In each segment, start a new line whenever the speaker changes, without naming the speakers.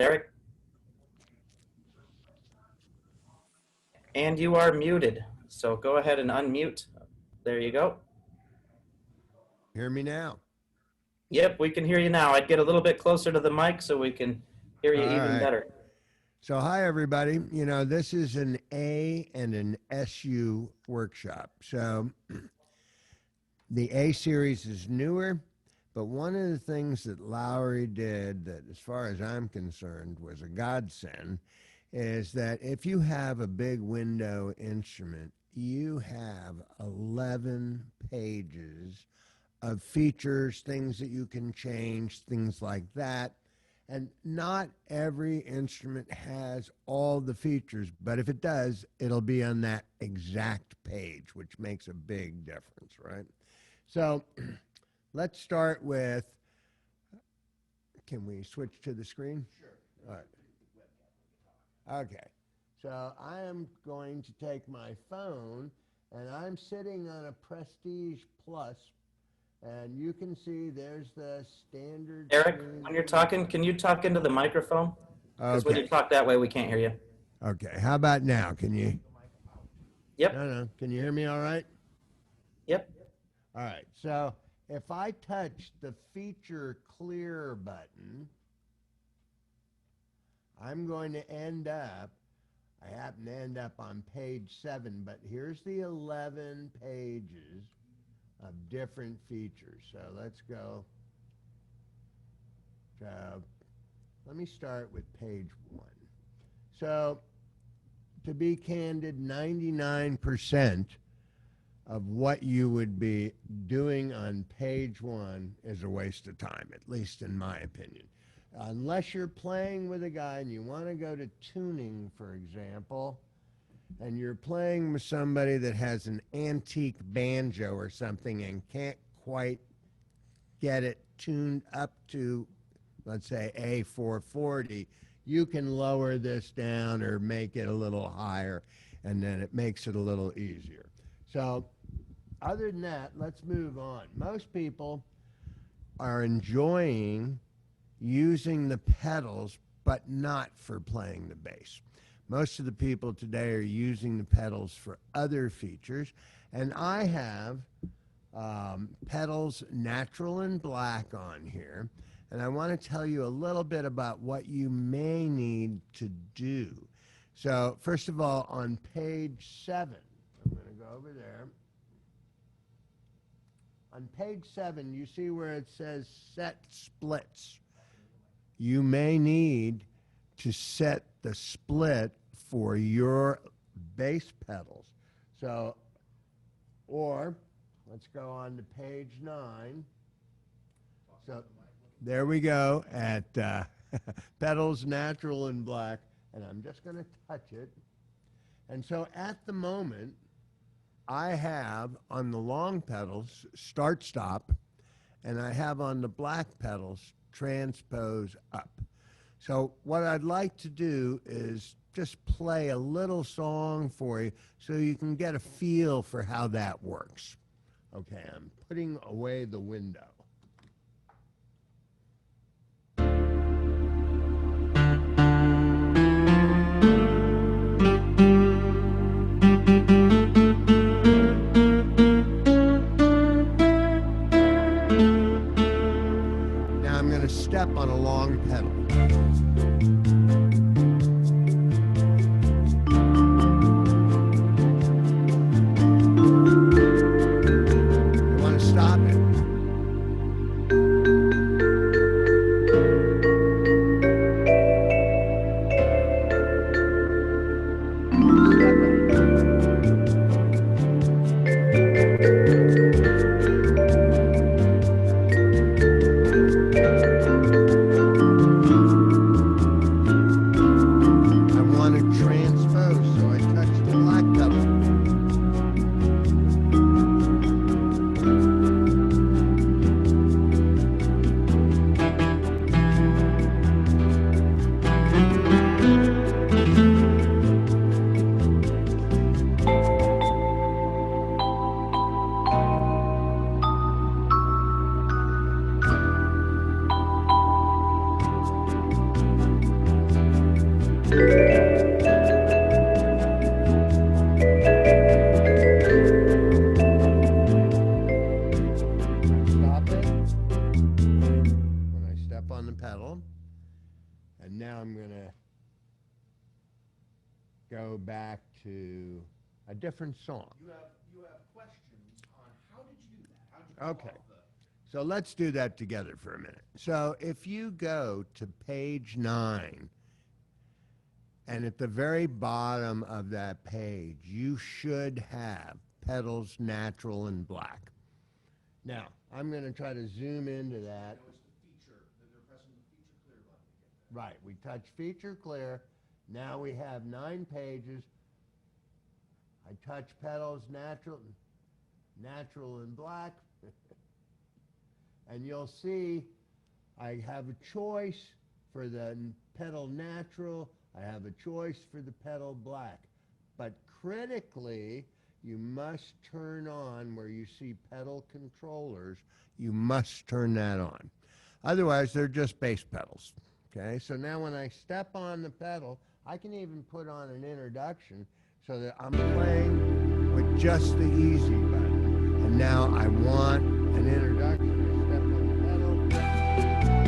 Eric. And you are muted. So go ahead and unmute. There you go.
Hear me now?
Yep, we can hear you now. I'd get a little bit closer to the mic so we can hear you even better.
So hi, everybody. You know, this is an A and an SU workshop. So the A series is newer, but one of the things that Lowry did that, as far as I'm concerned, was a godsend, is that if you have a big window instrument, you have 11 pages of features, things that you can change, things like that. And not every instrument has all the features, but if it does, it'll be on that exact page, which makes a big difference, right? So let's start with, can we switch to the screen? Sure. All right. Okay. So I am going to take my phone, and I'm sitting on a Prestige Plus, and you can see there's the standard.
Eric, when you're talking, can you talk into the microphone? Because when you talk that way, we can't hear you.
Okay. How about now? Can you?
Yep.
No. Can you hear me all right?
Yep.
All right. So if I touch the feature clear button, I'm going to end up, I happen to end up on page 7, but here's the 11 pages of different features. So let's go. So let me start with page 1. So to be candid, 99% of what you would be doing on page 1 is a waste of time, at least in my opinion. Unless you're playing with a guy and you want to go to tuning, for example, and you're playing with somebody that has an antique banjo or something and can't quite get it tuned up to, let's say, A440, you can lower this down or make it a little higher, and then it makes it a little easier. So other than that, let's move on. Most people are enjoying using the pedals, but not for playing the bass. Most of the people today are using the pedals for other features, and I have pedals natural and black on here, and I want to tell you a little bit about what you may need to do. So first of all, on page 7, I'm going to go over there. On page 7, you see where it says set splits. You may need to set the split for your bass pedals. So, or let's go on to page 9. So there we go at pedals natural and black, and I'm just going to touch it. And so at the moment, I have on the long pedals start stop, and I have on the black pedals transpose up. So what I'd like to do is just play a little song for you so you can get a feel for how that works. Okay, I'm putting away the window. Now I'm going to step on a long pedal. I want to stop it. Stop it when I step on the pedal. And now I'm going to go back to a different song.
You have questions on how did you do that? How did you pull
Okay.
off the-
So let's do that together for a minute. So if you go to page 9, and at the very bottom of that page, you should have pedals natural and black. Now, I'm going to try to zoom into that.
That was the feature, that they're pressing the feature clear button to get there.
Right, we touch feature clear. Now we have 9 pages. I touch pedals natural and black. And you'll see I have a choice for the pedal natural. I have a choice for the pedal black. But critically, you must turn on where you see pedal controllers. You must turn that on. Otherwise, they're just bass pedals. Okay, so now when I step on the pedal, I can even put on an introduction so that I'm playing with just the easy button. And now I want an introduction. I step on the pedal.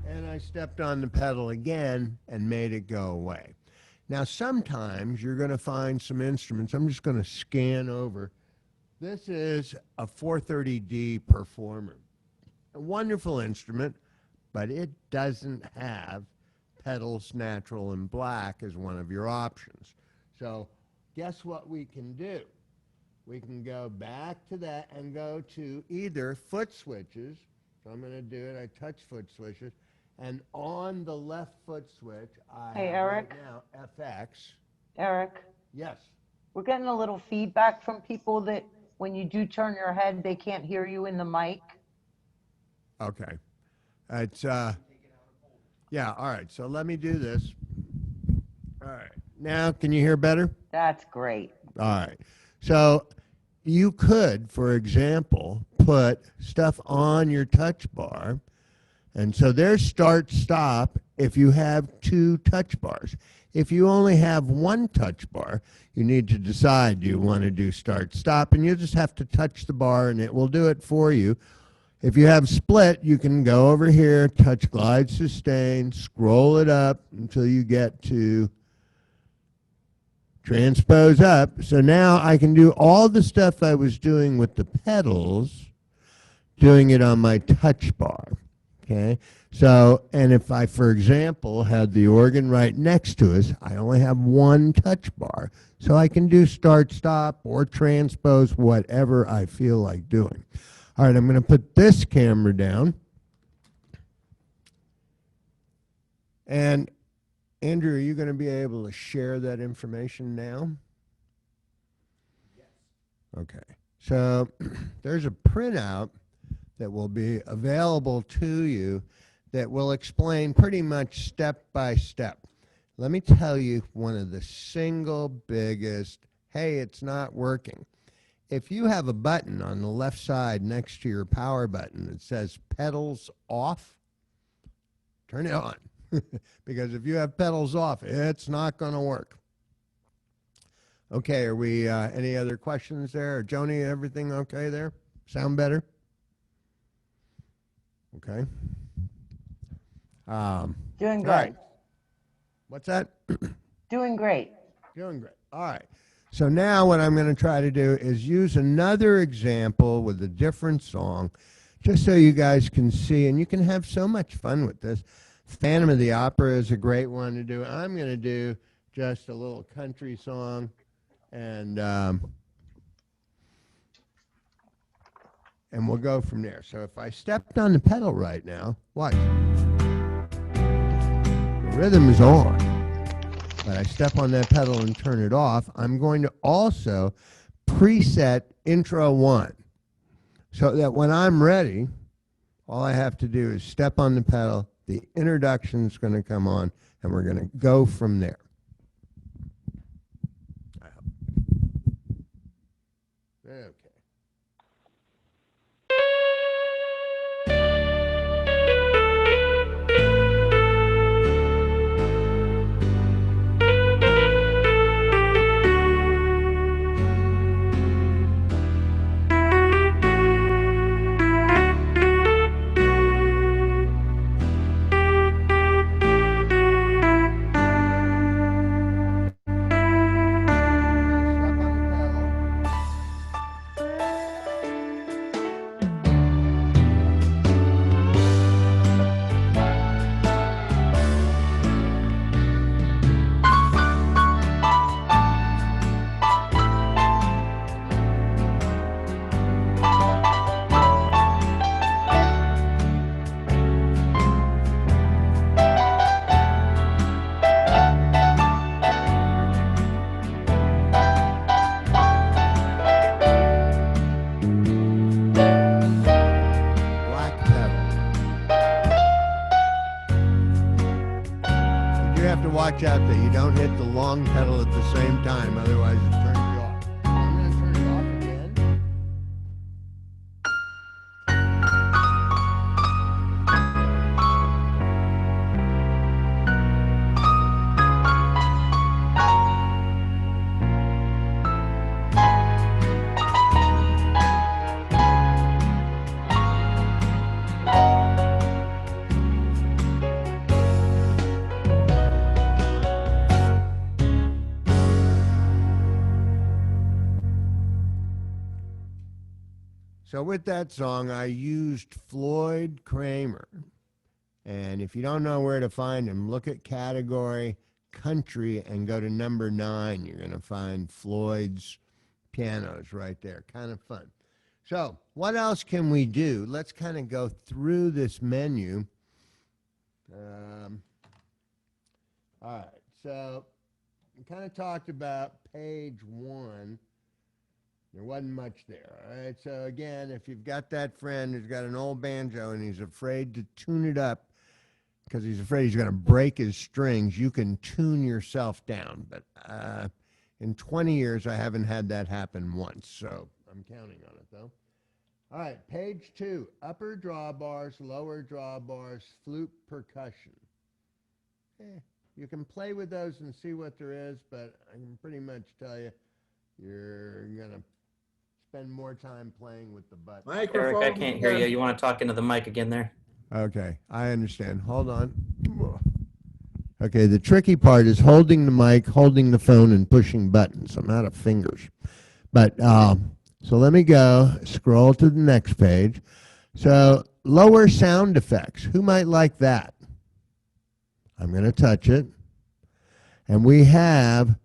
And I stepped on the pedal again and made it go away. Now, sometimes you're going to find some instruments. I'm just going to scan over. This is a 430D Performer. A wonderful instrument, but it doesn't have pedals natural and black as one of your options. So guess what we can do? We can go back to that and go to either foot switches. So I'm going to do it. I touch foot switches. And on the left foot switch, I
Hey,
have
Eric.
right now FX.
Eric,
Yes.
we're getting a little feedback from people that when you do turn your head, they can't hear you in the mic.
Okay. It's yeah, all right. So let me do this. All right. Now can you hear better?
That's great.
All right. So you could, for example, put stuff on your touch bar. And so there's start stop if you have 2 touch bars. If you only have 1 touch bar, you need to decide, do you want to do start stop? And you just have to touch the bar and it will do it for you. If you have split, you can go over here, touch glide sustain, scroll it up until you get to transpose up. So now I can do all the stuff I was doing with the pedals, doing it on my touch bar. Okay, so, and if I, for example, had the organ right next to us, I only have 1 touch bar. So I can do start, stop, or transpose, whatever I feel like doing. All right, I'm going to put this camera down. And Andrew, are you going to be able to share that information now?
Yes.
Okay, so there's a printout that will be available to you that will explain pretty much step by step. Let me tell you one of the single biggest, hey, it's not working. If you have a button on the left side next to your power button that says pedals off, turn it on. Because if you have pedals off, it's not going to work. Okay, are we, any other questions there? Joni, everything okay there? Sound better? Okay.
Doing
all
good.
right. What's that?
Doing great.
Doing great. All right. So now what I'm going to try to do is use another example with a different song, just so you guys can see, and you can have so much fun with this. Phantom of the Opera is a great one to do. I'm going to do just a little country song, and we'll go from there. So if I stepped on the pedal right now, watch. The rhythm is on, but I step on that pedal and turn it off. I'm going to also preset intro 1 so that when I'm ready, all I have to do is step on the pedal, The introduction's going to come on, and we're going to go from there. Okay. Step on the pedal. Black pedal. You do have to watch out that you don't hit the long pedal at the same time, otherwise it turns you off. I'm going to turn it off again. So with that song, I used Floyd Kramer. And if you don't know where to find him, look at category country and go to number 9. You're going to find Floyd's pianos right there. Kind of fun. So what else can we do? Let's kind of go through this menu. All right. So we kind of talked about page 1. There wasn't much there, all right? So again, if you've got that friend who's got an old banjo and he's afraid to tune it up because he's afraid he's going to break his strings, you can tune yourself down. But in 20 years, I haven't had that happen once, so I'm counting on it, though. All right, page 2, upper drawbars, lower drawbars, flute percussion. You can play with those and see what there is, but I can pretty much tell you you're going to spend more time playing with the button.
Eric, I can't hear you. You want to talk into the mic again there?
Okay, I understand. Hold on. Okay, the tricky part is holding the mic, holding the phone, and pushing buttons. I'm out of fingers. But, so let me go, scroll to the next page. So, lower sound effects. Who might like that? I'm going to touch it. And we have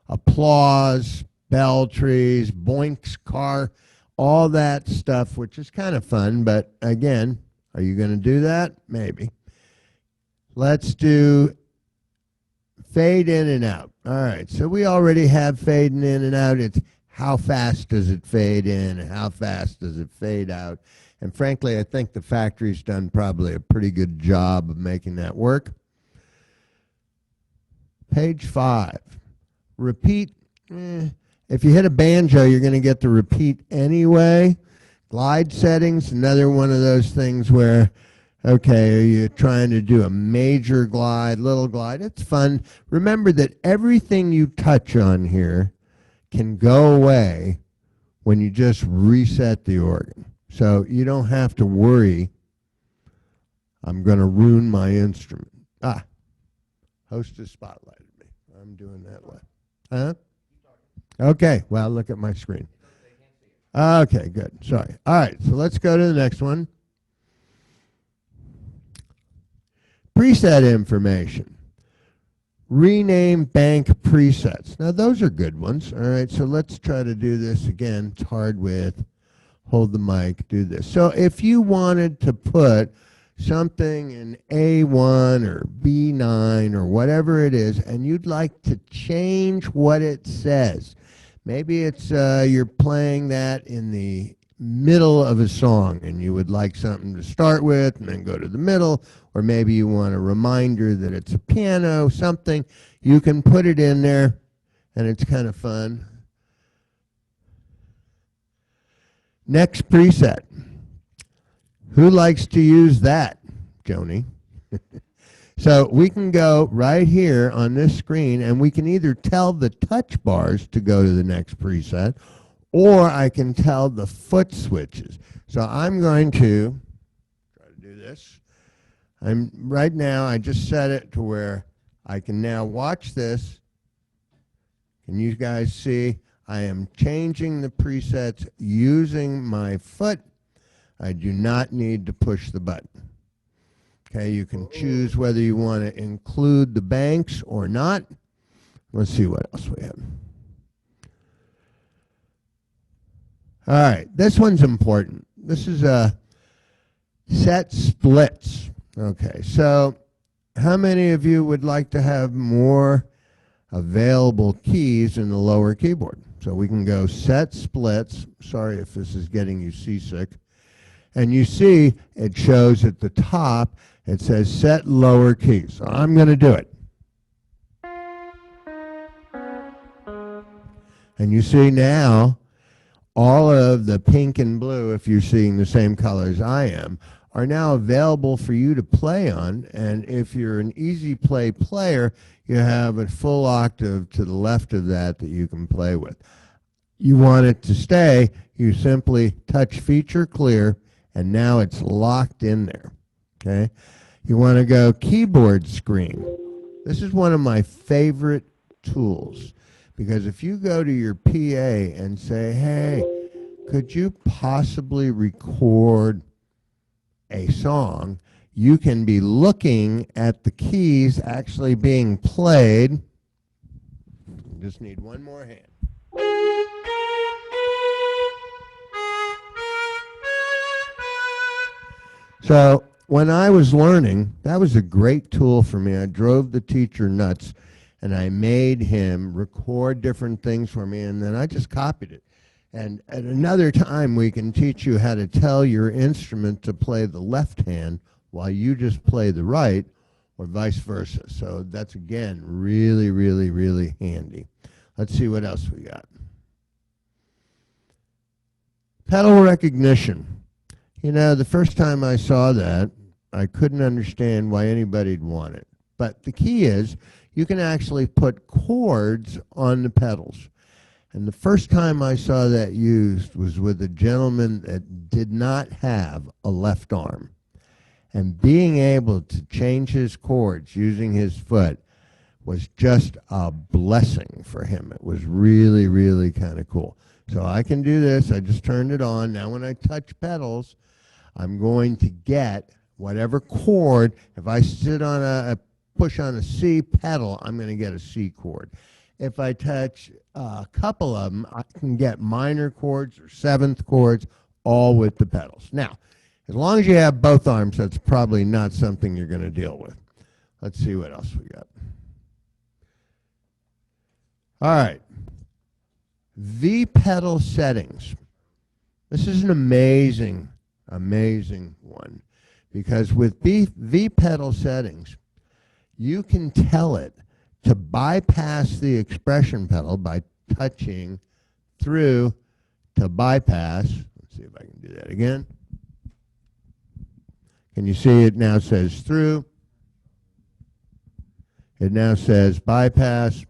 applause, bell trees, boinks, car, all that stuff, which is kind of fun. But again, are you going to do that? Maybe. Let's do fade in and out. All right, so we already have fading in and out. It's how fast does it fade in and how fast does it fade out. And frankly, I think the factory's done probably a pretty good job of making that work. Page 5, repeat. If you hit a banjo, you're going to get the repeat anyway. Glide settings, another one of those things where, okay, are you trying to do a major glide, little glide? It's fun. Remember that everything you touch on here can go away when you just reset the organ. So you don't have to worry, I'm going to ruin my instrument. Hostess spotlighted me. I'm doing that way. Huh? Okay, well, look at my screen. Okay, good. Sorry. All right, so let's go to the next one. Preset information. Rename bank presets. Now, those are good ones. All right, so let's try to do this again. It's hard with hold the mic, do this. So if you wanted to put something in A1 or B9 or whatever it is, and you'd like to change what it says. Maybe it's you're playing that in the middle of a song and you would like something to start with and then go to the middle, or maybe you want a reminder that it's a piano, something, you can put it in there and it's kind of fun. Next preset. Who likes to use that, Joni? So we can go right here on this screen and we can either tell the touch bars to go to the next preset, or I can tell the foot switches. So I'm going to try to do this. Right now, I just set it to where I can now watch this. Can you guys see? I am changing the presets using my foot. I do not need to push the button. Okay, you can choose whether you want to include the banks or not. Let's see what else we have. All right, this one's important. This is a set splits. Okay, so how many of you would like to have more available keys in the lower keyboard? So we can go set splits. Sorry if this is getting you seasick. And you see it shows at the top, it says set lower keys. So I'm going to do it. And you see now all of the pink and blue, if you're seeing the same colors I am, are now available for you to play on. And if you're an easy play player, you have a full octave to the left of that you can play with. You want it to stay, you simply touch feature clear, and now it's locked in there. Okay? You want to go keyboard screen. This is one of my favorite tools, because if you go to your PA and say, hey, could you possibly record a song, you can be looking at the keys actually being played. Just need one more hand. So when I was learning, that was a great tool for me. I drove the teacher nuts, and I made him record different things for me, and then I just copied it. And at another time, we can teach you how to tell your instrument to play the left hand while you just play the right, or vice versa. So that's, again, really, really, really handy. Let's see what else we got. Pedal recognition. You know, the first time I saw that, I couldn't understand why anybody'd want it. But the key is you can actually put chords on the pedals. And the first time I saw that used was with a gentleman that did not have a left arm. And being able to change his chords using his foot was just a blessing for him. It was really, really kind of cool. So I can do this. I just turned it on. Now when I touch pedals, I'm going to get whatever chord. If I sit on push on a C pedal, I'm going to get a C chord. If I touch a couple of them, I can get minor chords or seventh chords, all with the pedals. Now, as long as you have both arms, that's probably not something you're going to deal with. Let's see what else we got. All right. V pedal settings. This is an amazing one, because with V pedal settings, you can tell it to bypass the expression pedal by touching through to bypass. Let's see if I can do that again. Can you see it now says through? It now says bypass.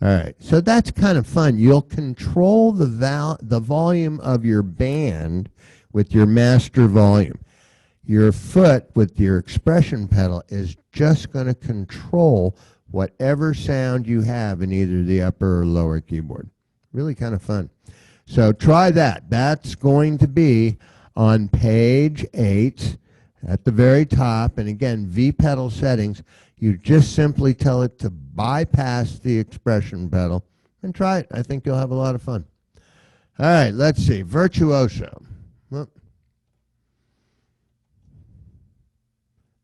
All right, so that's kind of fun. You'll control the volume of your band with your master volume. Your foot with your expression pedal is just going to control whatever sound you have in either the upper or lower keyboard. Really kind of fun. So try that. That's going to be on page 8 at the very top. And again, V pedal settings. You just simply tell it to bypass the expression pedal and try it. I think you'll have a lot of fun. All right, let's see. Virtuoso. Well,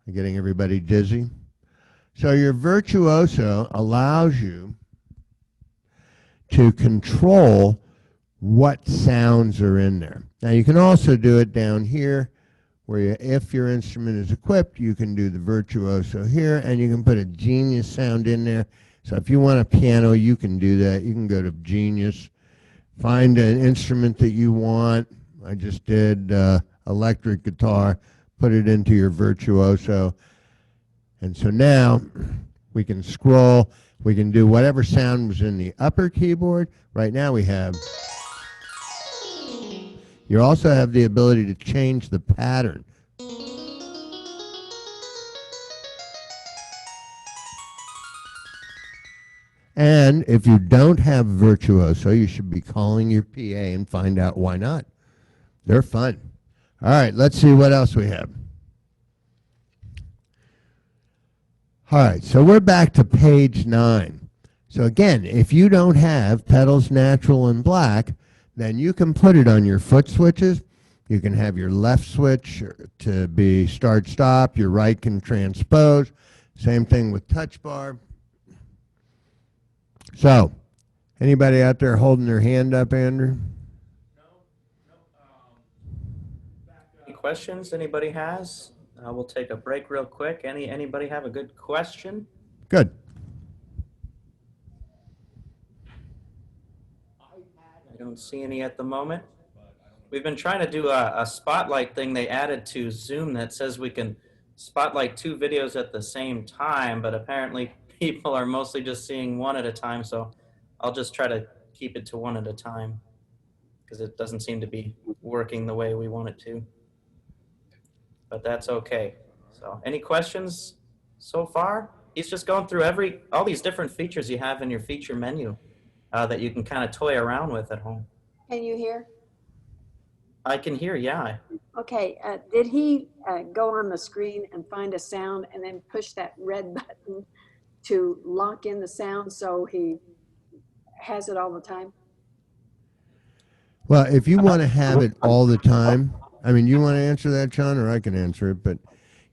I'm getting everybody dizzy. So your Virtuoso allows you to control what sounds are in there. Now you can also do it down here where you, if your instrument is equipped, you can do the Virtuoso here, and you can put a Genius sound in there. So if you want a piano, you can do that. You can go to Genius, find an instrument that you want. I just did electric guitar, put it into your Virtuoso. And so now we can scroll. We can do whatever sound was in the upper keyboard. Right now we have. You also have the ability to change the pattern. And if you don't have Virtuoso, you should be calling your PA and find out why not. They're fun. All right, let's see what else we have. All right, so we're back to page 9. So again, if you don't have pedals natural and black, then you can put it on your foot switches. You can have your left switch to be start stop, your right can transpose. Same thing with touch bar. So, anybody out there holding their hand up, Andrew?
Any questions anybody has? We'll take a break real quick. Anybody have a good question?
Good.
I don't see any at the moment. We've been trying to do a spotlight thing they added to Zoom that says we can spotlight 2 videos at the same time, but apparently people are mostly just seeing one at a time, so I'll just try to keep it to one at a time because it doesn't seem to be working the way we want it to. But that's okay. So any questions so far? He's just going through all these different features you have in your feature menu that you can kind of toy around with at home.
Can you hear?
I can hear, yeah.
Okay, did he go on the screen and find a sound and then push that red button to lock in the sound so he has it all the time?
Well, if you want to have it all the time, I mean, you want to answer that, John, or I can answer it, but,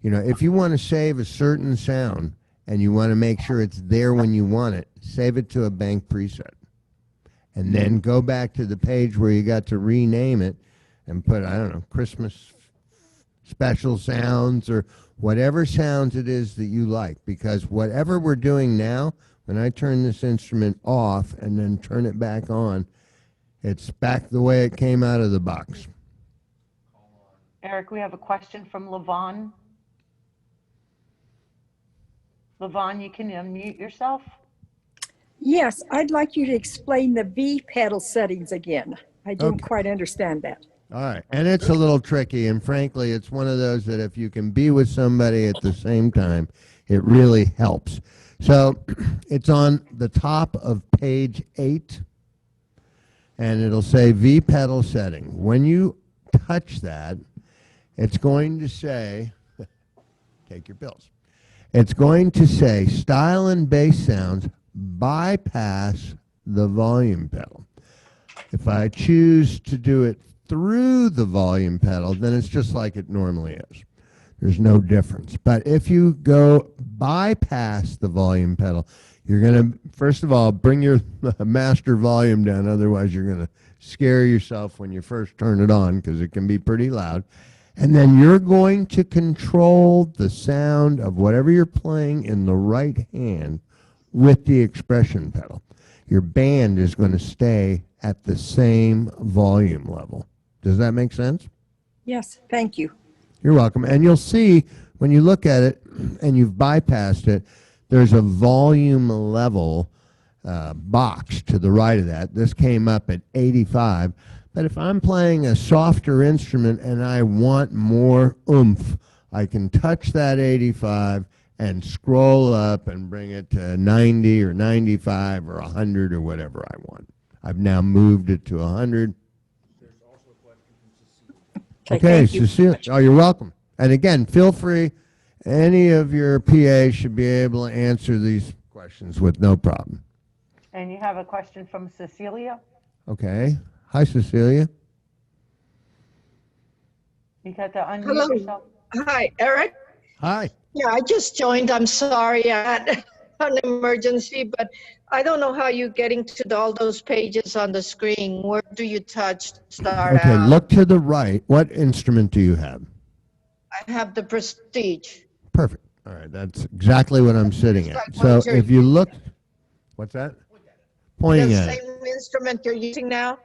you know, if you want to save a certain sound and you want to make sure it's there when you want it, save it to a bank preset. And then go back to the page where you got to rename it and put, I don't know, Christmas special sounds or whatever sounds it is that you like. Because whatever we're doing now, when I turn this instrument off and then turn it back on, it's back the way it came out of the box.
Eric, we have a question from Levon. Levon, you can unmute yourself.
Yes, I'd like you to explain the V pedal settings again. I didn't quite understand that.
All right, and it's a little tricky, and frankly, it's one of those that if you can be with somebody at the same time, it really helps. So it's on the top of page 8, and it'll say V pedal setting. When you touch that, it's going to say, take your pills. It's going to say style and bass sounds bypass the volume pedal. If I choose to do it through the volume pedal, then it's just like it normally is. There's no difference. But if you go bypass the volume pedal, you're going to, first of all, bring your master volume down. Otherwise, you're going to scare yourself when you first turn it on because it can be pretty loud. And then you're going to control the sound of whatever you're playing in the right hand with the expression pedal. Your band is going to stay at the same volume level. Does that make sense?
Yes, thank you.
You're welcome. And you'll see when you look at it and you've bypassed it, there's a volume level box to the right of that. This came up at 85. But if I'm playing a softer instrument and I want more oomph, I can touch that 85 and scroll up and bring it to 90 or 95 or 100 or whatever I want. I've now moved it to 100. Okay,
thank you.
Cecilia. Oh, you're welcome. And again, feel free. Any of your PAs should be able to answer these questions with no problem.
And you have a question from Cecilia.
Okay. Hi, Cecilia.
You got to unmute
Hello.
yourself.
Hi, Eric.
Hi.
Yeah, I just joined. I'm sorry, I had an emergency, but I don't know how you're getting to all those pages on the screen. Where do you touch to start
Okay,
out?
look to the right. What instrument do you have?
I have the Prestige.
Perfect. All right, that's exactly what I'm sitting
It's
at.
like
So
what you're
if you look,
using.
what's that?
The
Pointing at it.
same instrument you're using now?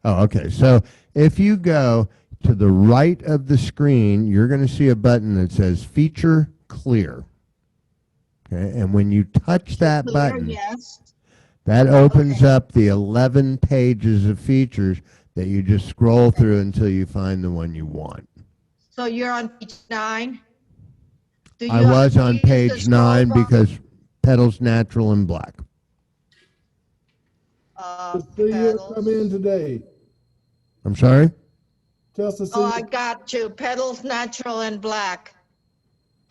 Oh, okay. So if you go to the right of the screen, you're going to see a button that says Feature Clear. Okay, and when you touch that
Clear,
button,
yes.
that opens
Okay.
up the 11 pages of features that you just scroll through until you find the one you want.
So you're on page 9? Do
I
you
was on
use the
page
scroll
9
bar?
because pedals natural and black.
See you
Pedals.
come in today.
I'm sorry?
Tell us to see
Oh,
you.
I got you. Pedals, natural, and black.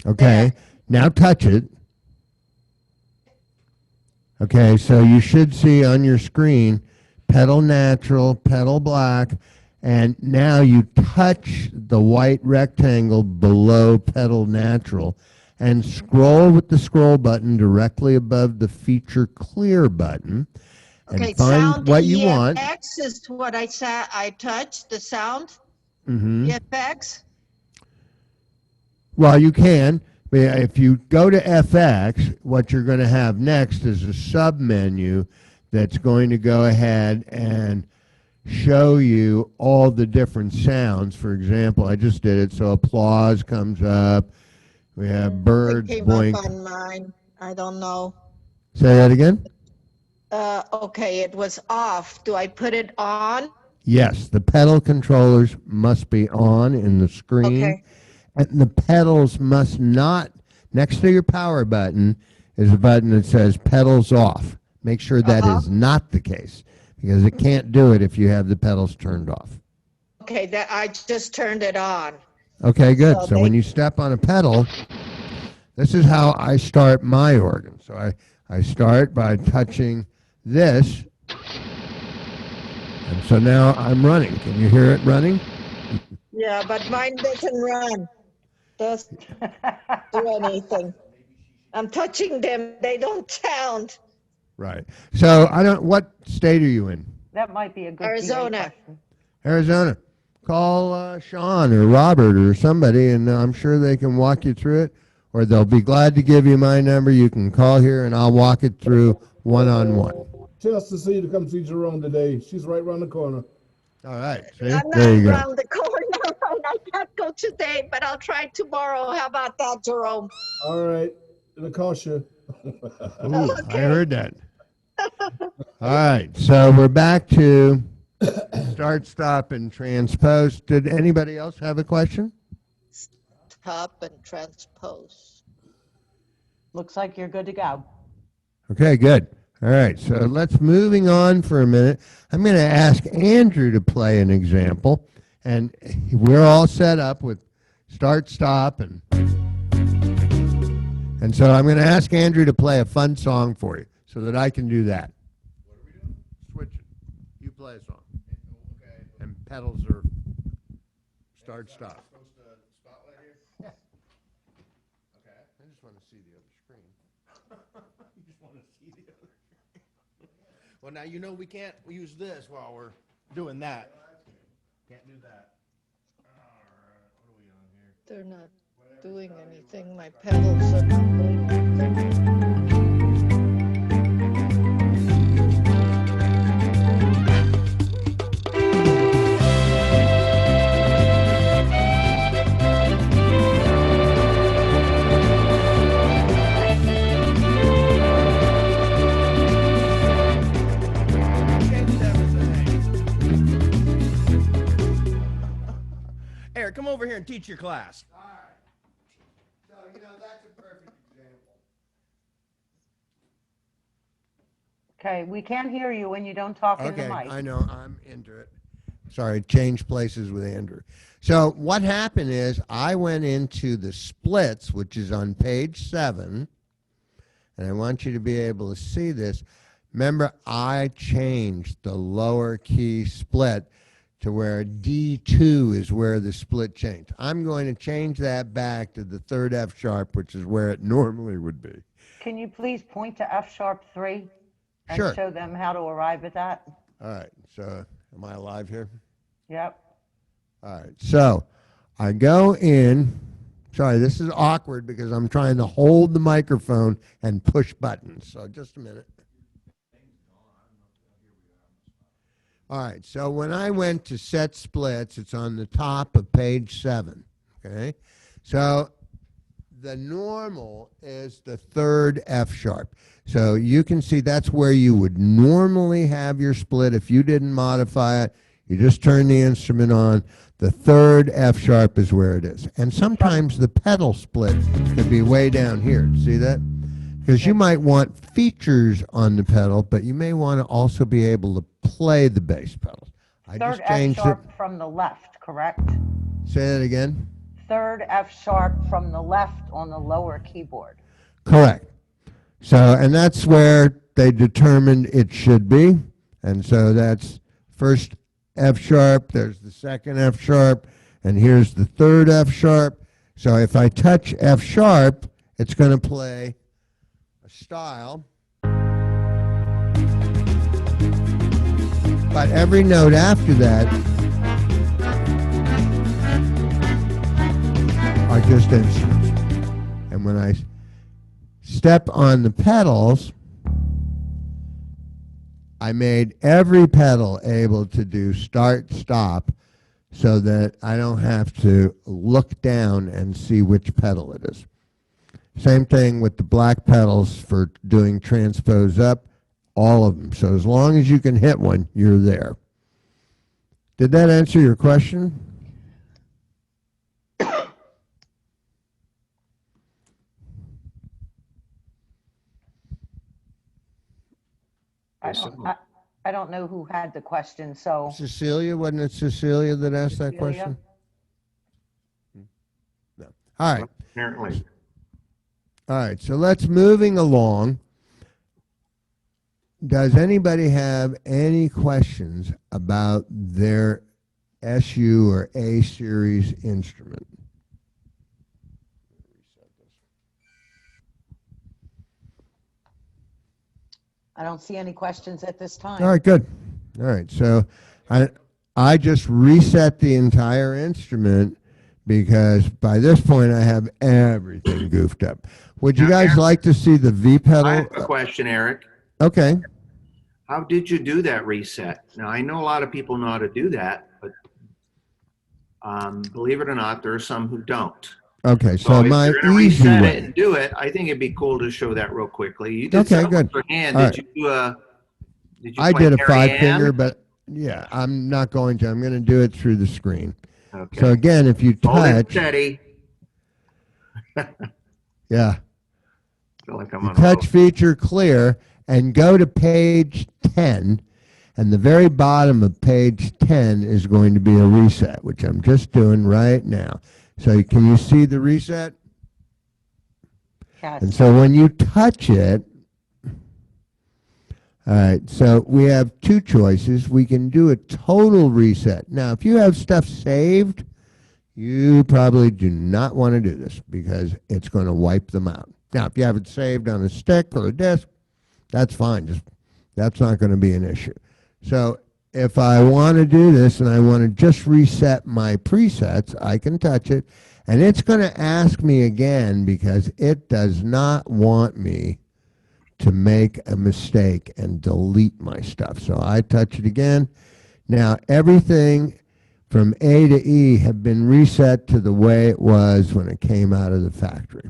Okay, now touch it. Okay, so you should see on your screen pedal natural, pedal black, and now you touch the white rectangle below pedal natural and scroll with the scroll button directly above the feature clear button and
Okay,
find
sound
what you want.
EFX is what I touched, the sound
Hmm.
EFX.
Well, you can. But if you go to FX, what you're going to have next is a sub menu that's going to go ahead and show you all the different sounds. For example, I just did it. So applause comes up. We have
It
birds,
came up
boink.
on mine. I don't know.
Say that again?
Okay, it was off. Do I put it on?
Yes, the pedal controllers must be on in the screen.
Okay.
And the pedals must not, next to your power button is a button that says pedals off. Make sure that is not the case because it can't do it if you have the pedals turned off.
Okay, that I just turned it on.
Okay, good.
So
So when you step on a pedal, this is how I start my organ. So I start by touching this. And so now I'm running. Can you hear it running?
Yeah, but mine doesn't run. Doesn't do anything. I'm touching them. They don't sound.
Right. So what state are you in?
That might be a good PA
Arizona.
question.
Arizona. Call Sean or Robert or somebody, and I'm sure they can walk you through it, or they'll be glad to give you my number. You can call here, and I'll walk it through one-on-one.
Tell us to see you to come see Jerome today. She's right around the corner.
All right. See?
I'm
There you
not
go.
around the corner. I can't go today, but I'll try tomorrow. How about that, Jerome?
All right. It'll cost you.
Ooh, I
Okay.
heard that. All right. So we're back to start, stop, and transpose. Did anybody else have a question?
Stop and transpose.
Looks like you're good to go.
Okay, good. All right, so let's moving on for a minute. I'm going to ask Andrew to play an example, and we're all set up with start, stop, and so I'm going to ask Andrew to play a fun song for you so that I can do that. What are we doing? Switch it. You play a song. Okay. And pedals are start, stop. Yeah. Okay. I just want to see the other screen. You just want to see the other.
Well, now you know we can't use this while we're doing that. Can't do that. All right, what are we on here?
They're not doing anything. My pedals are not doing anything.
Changed everything. Eric, come over here and teach your class.
All right. So, that's a perfect example.
Okay, we can't hear you when you don't talk in the
Okay,
mic.
I know. I'm into it. Sorry, change places with Andrew. So what happened is I went into the splits, which is on page 7, and I want you to be able to see this. Remember, I changed the lower key split to where D2 is where the split changed. I'm going to change that back to the third F sharp, which is where it normally would be.
Can you please point to F sharp 3 and
Sure.
show them how to arrive at that?
All right, so am I alive here?
Yep.
All right, so I go in. Sorry, this is awkward because I'm trying to hold the microphone and push buttons. So just a minute. All right, so when I went to set splits, it's on the top of page 7. Okay, so the normal is the third F sharp. So you can see that's where you would normally have your split if you didn't modify it. You just turn the instrument on. The third F sharp is where it is. And sometimes the pedal split could be way down here. See that? Because you might want features on the pedal, but you may want to also be able to play the bass pedals. I
Third
just
F
changed it.
sharp from the left, correct?
Say that again.
Third F sharp from the left on the lower keyboard.
Correct. So, and that's where they determined it should be. And so that's first F sharp, there's the second F sharp, and here's the third F sharp. So if I touch F sharp, it's going to play a style. But every note after that are just instruments. And when I step on the pedals, I made every pedal able to do start, stop, so that I don't have to look down and see which pedal it is. Same thing with the black pedals for doing transpose up, all of them. So as long as you can hit one, you're there. Did that answer your question?
I don't know who had the question, so.
Cecilia, wasn't it Cecilia that asked that
Cecilia?
question? No. All right.
Apparently.
All right, so let's moving along. Does anybody have any questions about their SU or A series instrument?
I don't see any questions at this time.
All right, good. All right, so I just reset the entire instrument because by this point I have everything goofed up. Would you
Now,
guys
Eric,
like to see the V pedal?
I have a question, Eric.
Okay.
How did you do that reset? Now, I know a lot of people know how to do that, but believe it or not, there are some who don't.
Okay, so
if
my
you're going to
easy
reset
way.
it and do it, I think it'd be cool to show that real quickly. You did
Okay,
something
good.
with your hand.
All
Did
right.
you do a? Did you
I
play
did a
Mary
5-finger,
Ann?
but yeah, I'm not going to. I'm going to do it through the screen.
Okay.
So again, if you
Hold it
touch,
steady.
yeah,
I feel like I'm
you
on a
touch
roll.
feature clear and go to page 10, and the very bottom of page 10 is going to be a reset, which I'm just doing right now. So can you see the reset?
Yes.
And so when you touch it, all right, so we have two choices. We can do a total reset. Now, if you have stuff saved, you probably do not want to do this because it's going to wipe them out. Now, if you have it saved on a stick or a disk, that's fine. That's not going to be an issue. So if I want to do this and I want to just reset my presets, I can touch it. And it's going to ask me again because it does not want me to make a mistake and delete my stuff. So I touch it again. Now, everything from A to E have been reset to the way it was when it came out of the factory.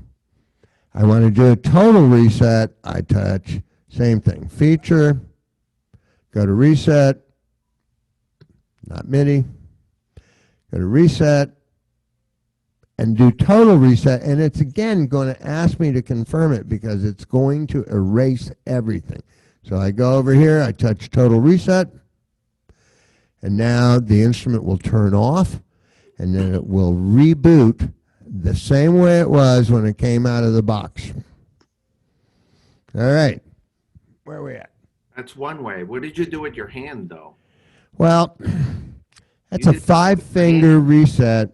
I want to do a total reset. I touch, same thing, feature, go to reset, not MIDI, go to reset, and do total reset, and it's again going to ask me to confirm it because it's going to erase everything. So I go over here, I touch total reset, and now the instrument will turn off, and then it will reboot the same way it was when it came out of the box. All right, where are we at?
That's one way. What did you do with your hand, though?
Well, that's
You
a
did something with your
5-finger reset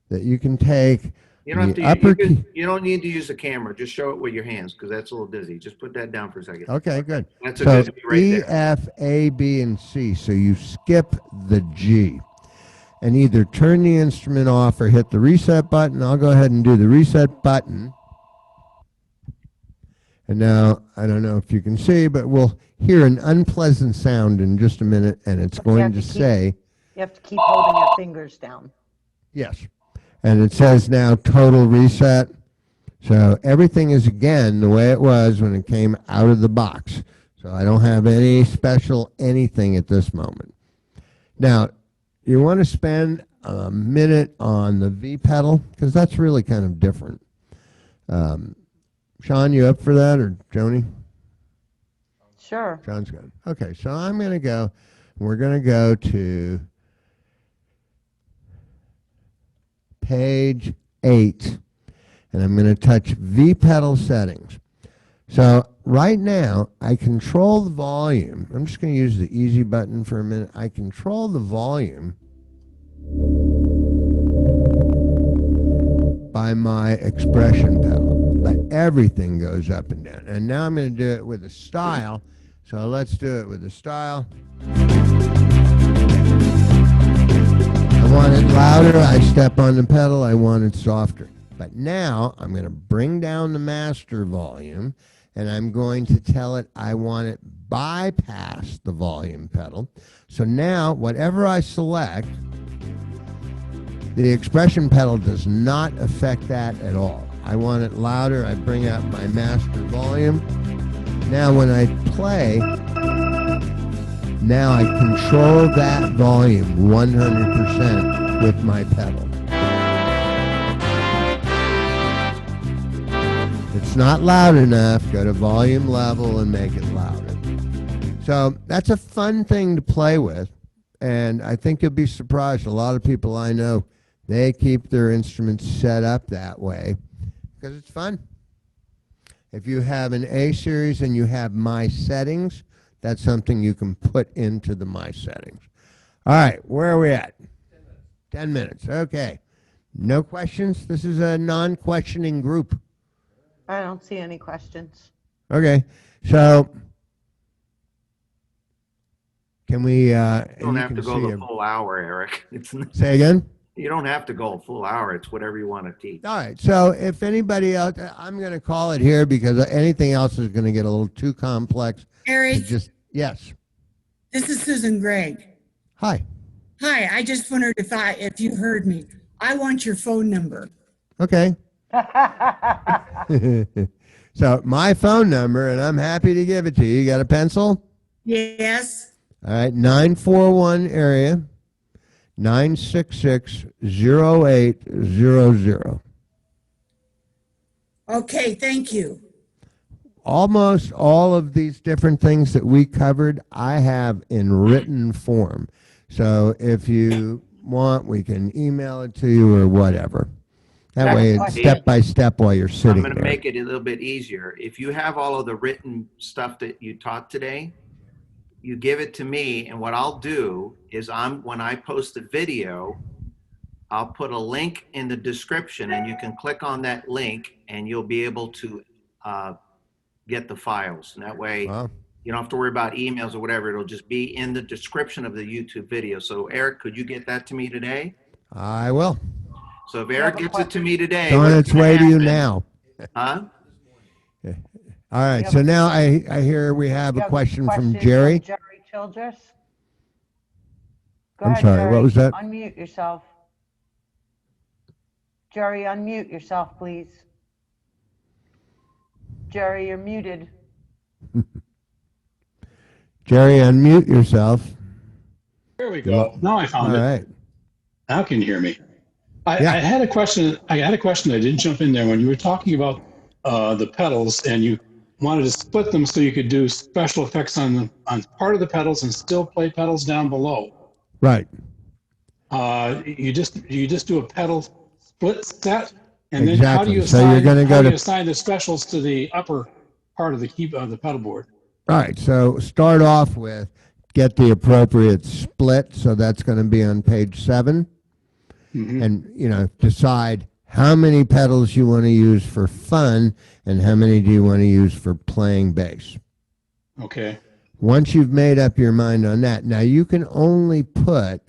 that you can take
You don't have
The
to.
upper key.
You don't need to use the camera. Just show it with your hands because that's a little dizzy. Just put that down for a second.
Okay, good.
That's a
So
good right
E,
there.
F, A, B, and C. So you skip the G. And either turn the instrument off or hit the reset button. I'll go ahead and do the reset button. And now, I don't know if you can see, but we'll hear an unpleasant sound in just a minute, and it's going to say,
You have to keep holding your fingers down.
yes. And it says now total reset. So everything is again the way it was when it came out of the box. So I don't have any special anything at this moment. Now, you want to spend a minute on the V pedal because that's really kind of different. Sean, you up for that, or Joni?
Sure.
Sean's good. Okay, so I'm going to go, we're going to go to page 8, and I'm going to touch V pedal settings. So right now, I control the volume. I'm just going to use the easy button for a minute. I control the volume by my expression pedal, but everything goes up and down. And now I'm going to do it with a style. So let's do it with a style. I want it louder, I step on the pedal. I want it softer. But now I'm going to bring down the master volume, and I'm going to tell it I want it bypass the volume pedal. So now whatever I select, the expression pedal does not affect that at all. I want it louder. I bring up my master volume. Now when I play, now I control that volume 100% with my pedal. If it's not loud enough, go to volume level and make it louder. So that's a fun thing to play with, and I think you'll be surprised. A lot of people I know, they keep their instruments set up that way because it's fun. If you have an A series and you have My Settings, that's something you can put into the My Settings. All right, where are we at? 10 minutes. Okay. No questions? This is a non-questioning group.
I don't see any questions.
Okay. So, can we...
You don't have to go the full hour, Eric.
Say again?
You don't have to go a full hour. It's whatever you want to teach.
All right. So if anybody else, I'm going to call it here because anything else is going to get a little too complex.
Eric,
Yes.
this is Susan Gregg.
Hi.
Hi, I just wondered if you heard me. I want your phone number.
Okay. So my phone number, and I'm happy to give it to you. You got a pencil?
Yes.
All right. 941 area 966-0800.
Okay, thank you.
Almost all of these different things that we covered, I have in written form. So if you want, we can email it to you or whatever. That way it's step by step while you're sitting there.
I'm going to make it a little bit easier. If you have all of the written stuff that you taught today, you give it to me, and what I'll do is when I post the video, I'll put a link in the description, and you can click on that link, and you'll be able to get the files. And that way,
Wow.
you don't have to worry about emails or whatever. It'll just be in the description of the YouTube video. So, Eric, could you get that to me today?
I will.
So if Eric gets it to me today,
It's on its way to you now.
Huh?
All right. So now I hear we have a question from Jerry.
Jerry Childress. Go
I'm
ahead,
sorry,
Jerry.
what was that?
Unmute yourself. Jerry, unmute yourself, please. Jerry, you're muted.
Jerry, unmute yourself.
There we go. Now I found
All
it.
right.
Now can you hear me? I
Yeah.
had a question. I didn't jump in there when you were talking about the pedals, and you wanted to split them so you could do special effects on part of the pedals and still play pedals down below.
Right.
You just do a pedal split set, and then how do
Exactly.
you
So you're
assign
gonna go
how do you
to-
assign the specials to the upper part of the the pedal board?
All right. So start off with get the appropriate split. So that's going to be on page 7.
Mhm.
And, decide how many pedals you want to use for fun, and how many do you want to use for playing bass.
Okay.
Once you've made up your mind on that, now you can only put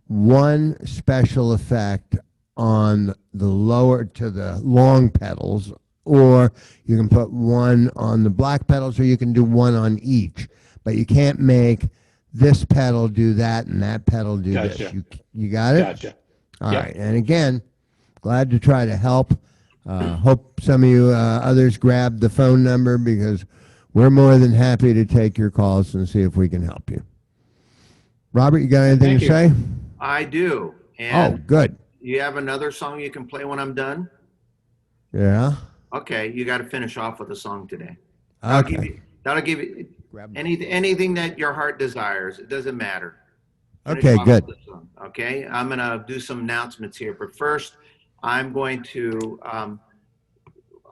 one special effect on the lower to the long pedals, or you can put one on the black pedals, or you can do one on each. But you can't make this pedal do that and that pedal do this.
Gotcha.
You got it?
Gotcha.
All
Yep.
right. And again, glad to try to help. Hope some of you others grab the phone number, because we're more than happy to take your calls and see if we can help you. Robert, you got anything
Thank
to
you.
say?
I do.
Oh,
And
good.
you have another song you can play when I'm done?
Yeah.
Okay, you got to finish off with a song today.
Okay.
That'll give you anything that your heart desires. It doesn't matter. Finish
Okay,
off
good.
with a song, okay, I'm gonna do some announcements here, but first, I'm going to.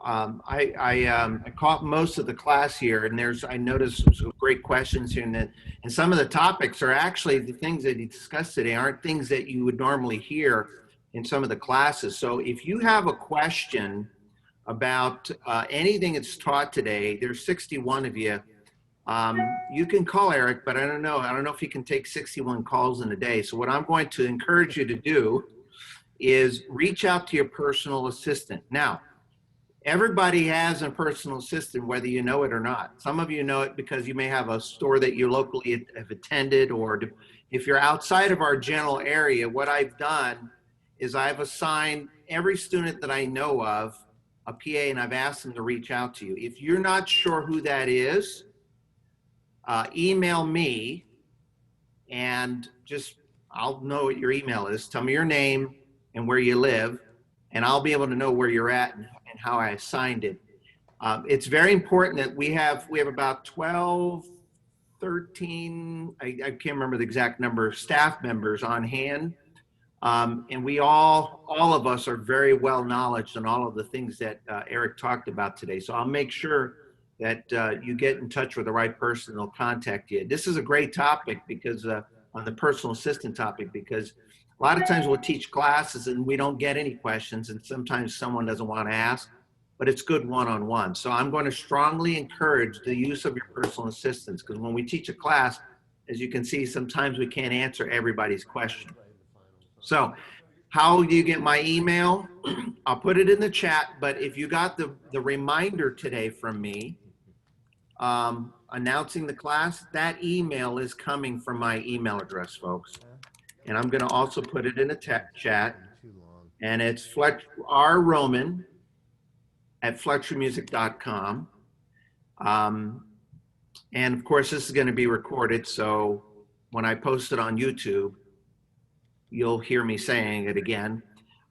I caught most of the class here, and I noticed some great questions here, and some of the topics are actually the things that you discussed today aren't things that you would normally hear in some of the classes. So if you have a question about anything that's taught today, there's 61 of you. You can call Eric, but I don't know if he can take 61 calls in a day. So what I'm going to encourage you to do is reach out to your personal assistant. Now, everybody has a personal assistant, whether you know it or not. Some of you know it because you may have a store that you locally have attended, or if you're outside of our general area, what I've done is I've assigned every student that I know of a PA, and I've asked them to reach out to you. If you're not sure who that is, email me, and I'll know what your email is. Tell me your name and where you live, and I'll be able to know where you're at and how I assigned it. It's very important that we have about 12, 13, I can't remember the exact number of staff members on hand. And we all of us are very well knowledgeable on all of the things that Eric talked about today. So I'll make sure that you get in touch with the right person, they'll contact you. This is a great topic because on the personal assistant topic, because a lot of times we'll teach classes and we don't get any questions, and sometimes someone doesn't want to ask, but it's good one-on-one. So I'm going to strongly encourage the use of your personal assistants, because when we teach a class, as you can see, sometimes we can't answer everybody's question. So how do you get my email? I'll put it in the chat, but if you got the reminder today from me, announcing the class, that email is coming from my email address, folks. And I'm going to also put it in the chat. And it's rroman@fletchermusic.com. And of course, this is going to be recorded. So when I post it on YouTube, you'll hear me saying it again.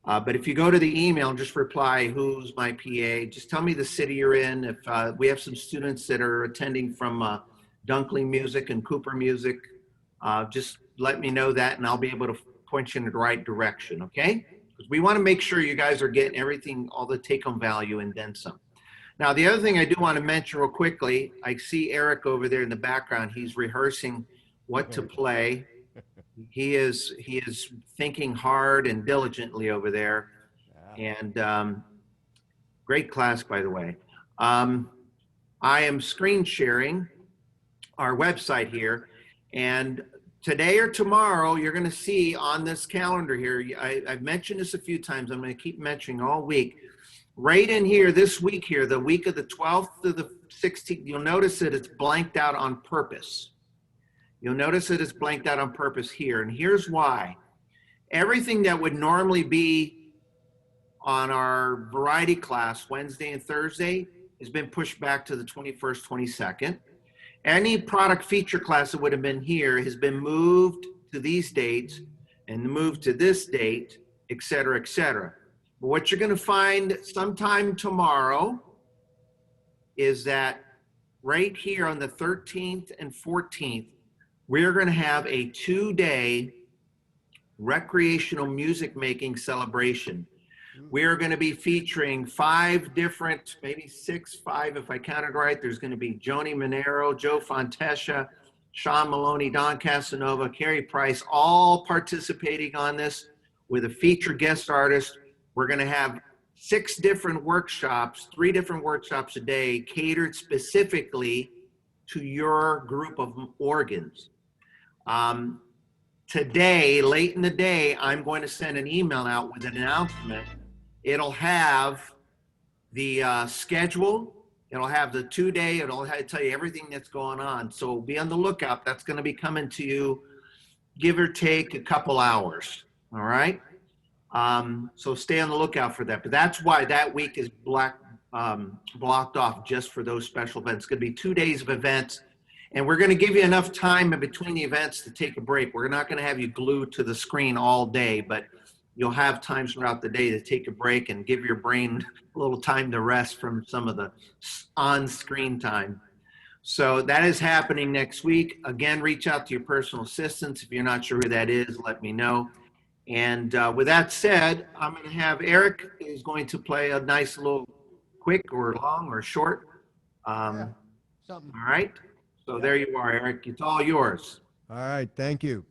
But if you go to the email and just reply, who's my PA, just tell me the city you're in. If we have some students that are attending from Dunkley Music and Cooper Music, just let me know that and I'll be able to point you in the right direction, okay? Because we want to make sure you guys are getting everything, all the take-home value and then some. Now, the other thing I do want to mention real quickly, I see Eric over there in the background. He's rehearsing what to play. He is thinking hard and diligently over there. And great class, by the way. I am screen sharing our website here, and today or tomorrow, you're going to see on this calendar here, I've mentioned this a few times, I'm going to keep mentioning all week. Right in here, this week here, the week of the 12th to the 16th, you'll notice that it's blanked out on purpose. You'll notice that it's blanked out on purpose here, and here's why. Everything that would normally be on our variety class Wednesday and Thursday has been pushed back to the 21st, 22nd. Any product feature class that would have been here has been moved to these dates and moved to this date, et cetera, et cetera. But what you're going to find sometime tomorrow is that right here on the 13th and 14th, we're going to have a 2-day recreational music making celebration. We are going to be featuring 5 different, maybe 5 if I counted right. There's going to be Joni Monero, Joe Fontesha, Sean Maloney, Don Casanova, Carrie Price, all participating on this with a featured guest artist. We're going to have 6 different workshops, 3 different workshops a day catered specifically to your group of organs. Today, late in the day, I'm going to send an email out with an announcement. It'll have the schedule. It'll have the 2-day. It'll tell you everything that's going on. So be on the lookout. That's going to be coming to you, give or take a couple hours. All right. So stay on the lookout for that. But that's why that week is blocked off just for those special events. It's going to be 2 days of events. And we're going to give you enough time in between the events to take a break. We're not going to have you glued to the screen all day, but you'll have times throughout the day to take a break and give your brain a little time to rest from some of the on-screen time. So that is happening next week. Again, reach out to your personal assistants. If you're not sure who that is, let me know. And with that said, I'm going to have Eric is going to play a nice little quick or long or short.
Something.
All right. So there you are, Eric. It's all yours.
All right. Thank you.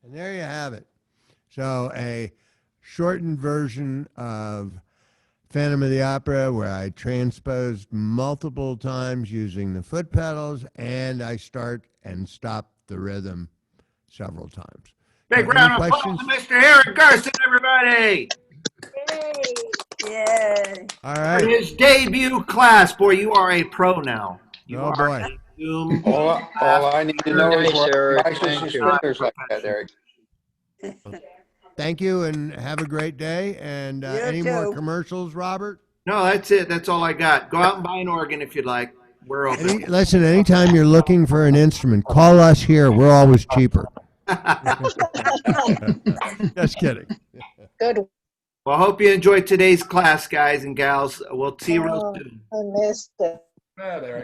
And there you have it. So a shortened version of Phantom of the Opera where I transposed multiple times using the foot pedals and I start and stop the rhythm several times.
Big
Any
round of applause
questions?
to Mr. Eric Garson, everybody.
Yay.
All
For
right.
his debut class. Boy, you are a pro now. You
Oh,
are
boy.
a Zoom.
All I need to know is
Nice,
where
Eric.
my
Thank you.
suspenders like that, Eric.
Thank you and have a great day. And
You
any more
too.
commercials, Robert?
No, that's it. That's all I got. Go out and buy an organ if you'd like. We're open.
Listen, anytime you're looking for an instrument, call us here. We're always cheaper. Just kidding.
Good.
Well, I hope you enjoyed today's class, guys and gals. We'll see you real soon.
I missed it.
Yeah, there.